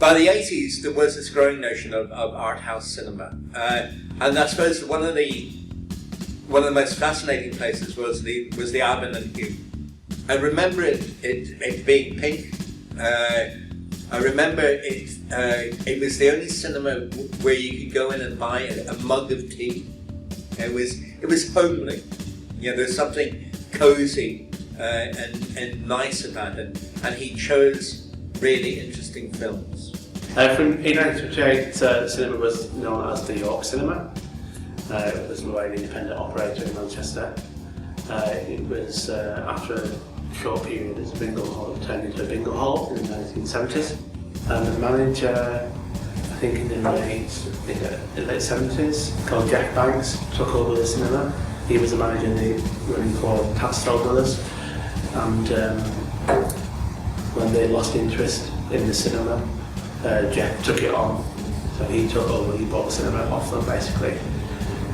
by the 80s, there was this growing notion of art house cinema, and I suppose one of the most fascinating places was the Aaben and Hulme. I remember it being pink. I remember it was the only cinema where you could go in and buy a mug of tea. It was homely. There's something cozy and nice about it, and he chose really interesting films. From 1958, the cinema was known as the York Cinema. It was an independent operator in Manchester. It was after a short period as a bingo hall, it turned into a bingo hall in the 1970s. And the manager, I think in the late 70s, called Jack Banks, took over the cinema. He was the manager running for Tatstall Brothers. And when they lost interest in the cinema, Jeff took it on. So he took over, he bought the cinema off them basically,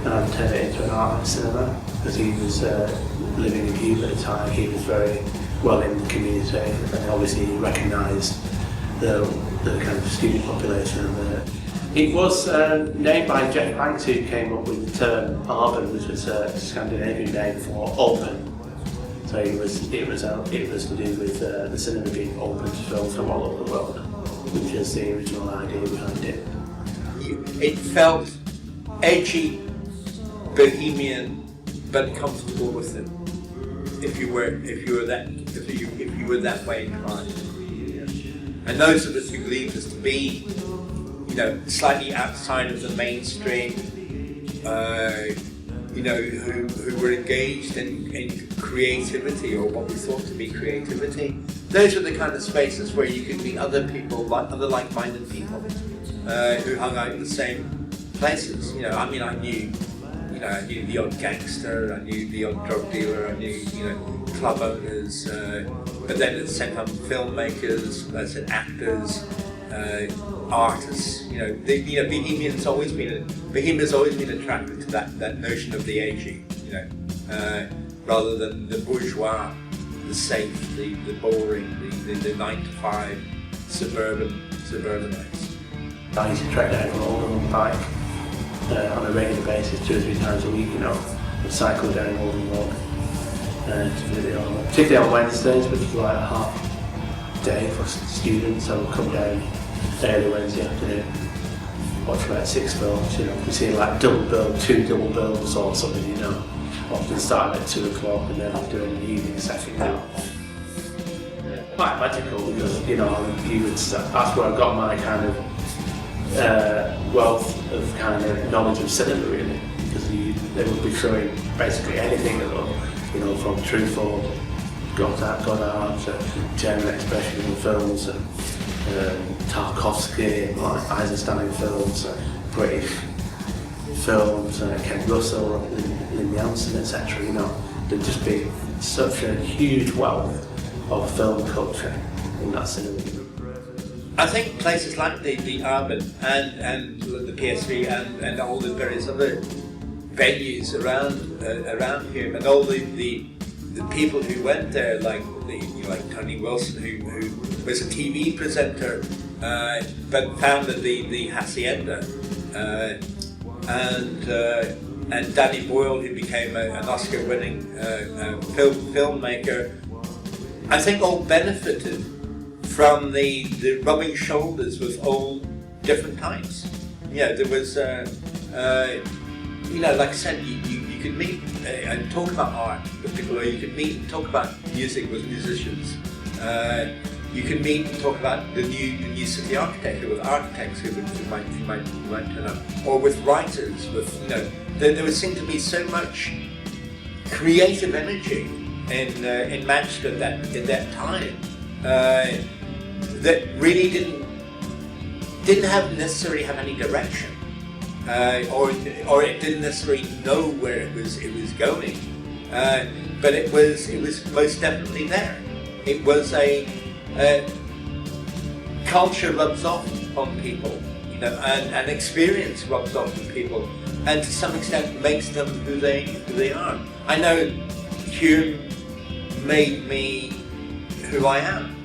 and turned it into an art cinema, because he was living in Hulme at the time. He was very well in the community, and obviously he recognised the kind of student population. It was named by Jeff Banks, who came up with the term Aaben, which was a Scandinavian name for open. So it was to do with the cinema being open to films from all over the world, which is the original idea behind it. It felt edgy, bohemian, but comfortable with it. If you were that way inclined. And those of us who believed us to be, slightly outside of the mainstream, who were engaged in creativity, or what we thought to be creativity. Those are the kind of spaces where you could meet other people, other like-minded people, who hung out in the same places. I knew the odd gangster, I knew the odd drug dealer, I knew, club owners, but then at the same time, filmmakers, I said actors, artists. Bohemia's always been attracted to that notion of the edgy, rather than the bourgeois, the safe, the boring, the 9-to-5 suburbanites. I used to track down from Oldham on bike on a regular basis, 2 or 3 times a week, and cycle down Oldham Road. Particularly on Wednesdays, which is like a half day for students. I would come down early Wednesday afternoon, watch about 6 films. We see like 2 double bills or something. Often starting at 2 o'clock and then doing the evening session. Quite magical, because that's where I got my kind of wealth of kind of knowledge of cinema, really, because they would be showing basically anything at all. From Truffaut, Godard, German expressionism films, and Tarkovsky, like Eisenstein films, British films, Ken Russell, Lynn Jansen, etc. There'd just be such a huge wealth of film culture in that cinema. I think places like the Aaben and the PSV and all the various other venues around here, and all the people who went there, like Tony Wilson, who was a TV presenter, but founded the Hacienda, and Danny Boyle, who became an Oscar-winning filmmaker. I think all benefited from the rubbing shoulders with all different types. There was. Like I said, you could meet and talk about art with people, or you could meet and talk about music with musicians. You could meet and talk about the new city architecture with architects who might turn up, or with writers. There would seem to be so much creative energy in Manchester at that time that really didn't necessarily have any direction. Or it didn't necessarily know where it was going, but it was most definitely there. It was a culture rubs off on people, and experience rubs off on people, and to some extent makes them who they are. I know Hulme made me who I am.